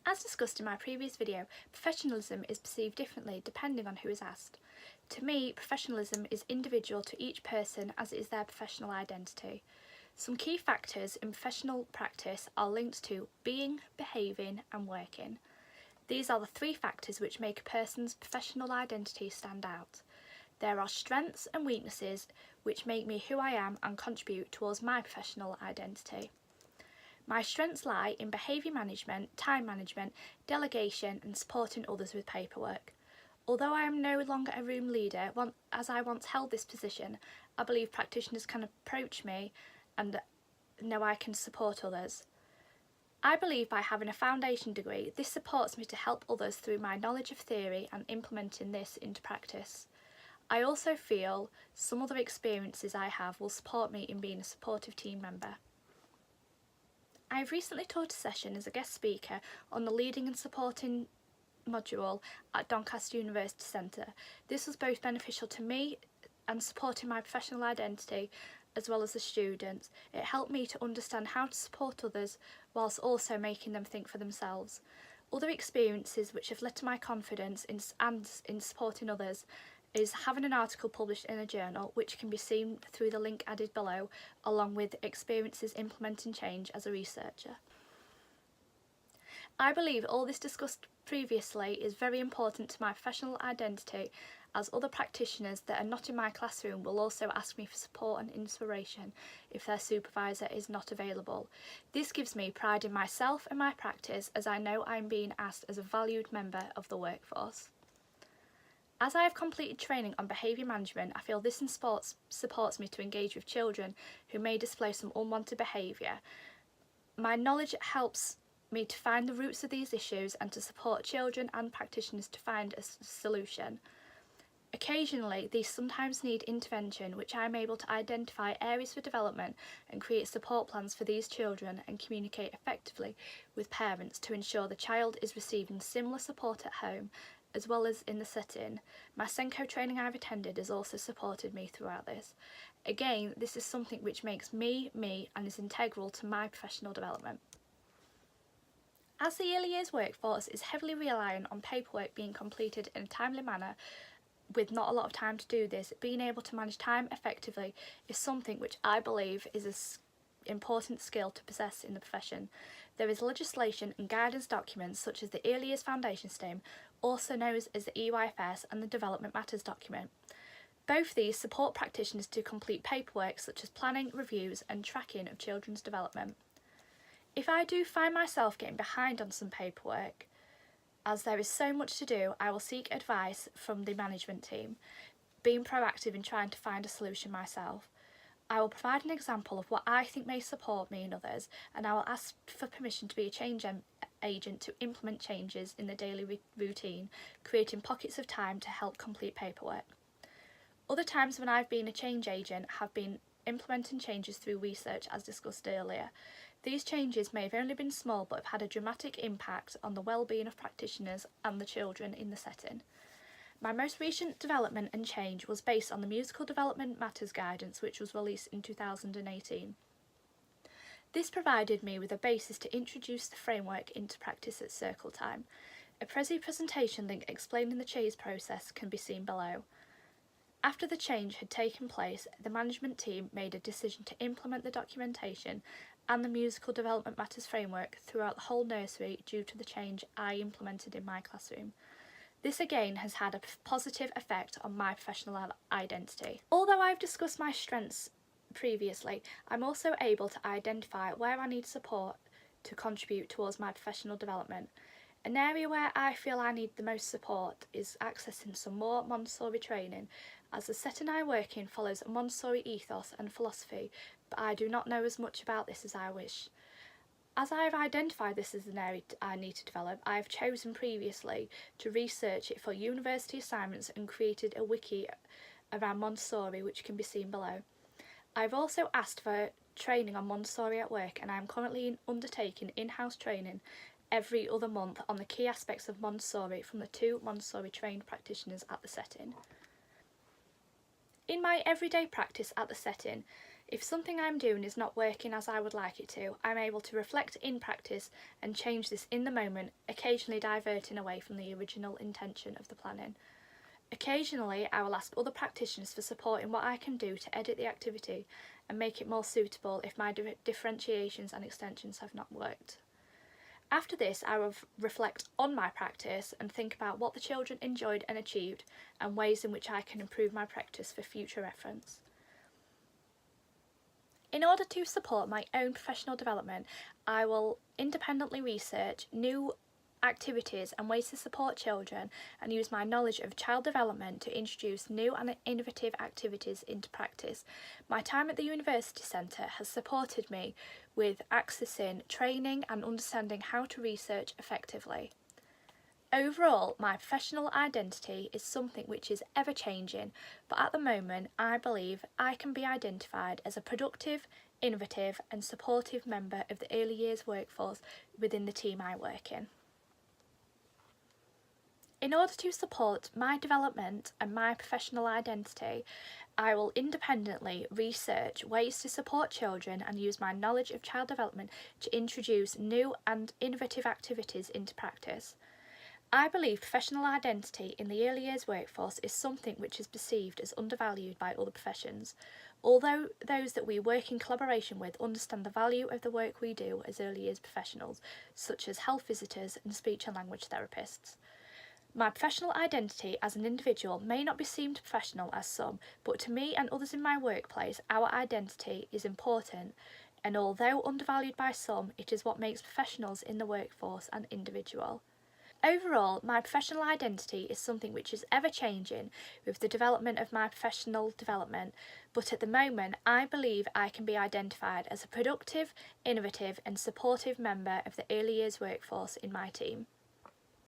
As discussed in my previous video, professionalism is perceived differently depending on who is asked. To me, professionalism is individual to each person as it is their professional identity. Some key factors in professional practice are linked to being, behaving and working. These are the three factors which make a person's professional identity stand out. There are strengths and weaknesses which make me who I am and contribute towards my professional identity. My strengths lie in behaviour management, time management, delegation and supporting others with paperwork. Although I am no longer a room leader, as I once held this position, I believe practitioners can approach me and know I can support others. I believe by having a foundation degree, this supports me to help others through my knowledge of theory and implementing this into practice. I also feel some other experiences I have will support me in being a supportive team member. I have recently taught a session as a guest speaker on the leading and supporting module at Doncaster University Centre. This was both beneficial to me and supporting my professional identity as well as the students. It helped me to understand how to support others whilst also making them think for themselves. Other experiences which have led to my confidence in supporting others is having an article published in a journal, which can be seen through the link added below, along with experiences implementing change as a researcher. I believe all this discussed previously is very important to my professional identity, as other practitioners that are not in my classroom will also ask me for support and inspiration if their supervisor is not available. This gives me pride in myself and my practice, as I know I'm being asked as a valued member of the workforce. As I have completed training on behaviour management, I feel this supports me to engage with children who may display some unwanted behaviour. My knowledge helps me to find the roots of these issues and to support children and practitioners to find a solution. Occasionally, these sometimes need intervention, which I am able to identify areas for development and create support plans for these children and communicate effectively with parents to ensure the child is receiving similar support at home as well as in the setting. My SENCO training I've attended has also supported me throughout this. Again, this is something which makes me, and is integral to my professional development. As the early years workforce is heavily reliant on paperwork being completed in a timely manner, with not a lot of time to do this, being able to manage time effectively is something which I believe is an important skill to possess in the profession. There is legislation and guidance documents such as the Early Years Foundation Scheme, also known as the EYFS, and the Development Matters document. Both these support practitioners to complete paperwork such as planning, reviews and tracking of children's development. If I do find myself getting behind on some paperwork, as there is so much to do, I will seek advice from the management team, being proactive in trying to find a solution myself. I will provide an example of what I think may support me and others, and I will ask for permission to be a change agent to implement changes in the daily routine, creating pockets of time to help complete paperwork. Other times when I've been a change agent have been implementing changes through research, as discussed earlier. These changes may have only been small but have had a dramatic impact on the well-being of practitioners and the children in the setting. My most recent development and change was based on the Musical Development Matters guidance, which was released in 2018. This provided me with a basis to introduce the framework into practice at circle time. A presentation link explaining the change process can be seen below. After the change had taken place, the management team made a decision to implement the documentation and the Musical Development Matters framework throughout the whole nursery due to the change I implemented in my classroom. This again has had a positive effect on my professional identity. Although I've discussed my strengths previously, I'm also able to identify where I need support to contribute towards my professional development. An area where I feel I need the most support is accessing some more Montessori training, as the setting I work in follows a Montessori ethos and philosophy, but I do not know as much about this as I wish. As I have identified this as an area I need to develop, I have chosen previously to research it for university assignments and created a wiki around Montessori, which can be seen below. I have also asked for training on Montessori at work, and I am currently undertaking in-house training every other month on the key aspects of Montessori from the 2 Montessori trained practitioners at the setting. In my everyday practice at the setting, If something I'm doing is not working as I would like it to, I'm able to reflect in practice and change this in the moment, occasionally diverting away from the original intention of the planning. Occasionally, I will ask other practitioners for support in what I can do to edit the activity and make it more suitable if my differentiations and extensions have not worked. After this, I will reflect on my practice and think about what the children enjoyed and achieved and ways in which I can improve my practice for future reference. In order to support my own professional development, I will independently research new activities and ways to support children and use my knowledge of child development to introduce new and innovative activities into practice. My time at the University Centre has supported me with accessing training and understanding how to research effectively. Overall, my professional identity is something which is ever changing, but at the moment I believe I can be identified as a productive, innovative and supportive member of the early years workforce within the team I work in. In order to support my development and my professional identity, I will independently research ways to support children and use my knowledge of child development to introduce new and innovative activities into practice. I believe professional identity in the early years workforce is something which is perceived as undervalued by other professions, although those that we work in collaboration with understand the value of the work we do as early years professionals, such as health visitors and speech and language therapists. My professional identity as an individual may not be seemed professional as some, but to me and others in my workplace, our identity is important, and although undervalued by some, it is what makes professionals in the workforce an individual. Overall, my professional identity is something which is ever changing with the development of my professional development, but at the moment I believe I can be identified as a productive, innovative and supportive member of the early years workforce in my team.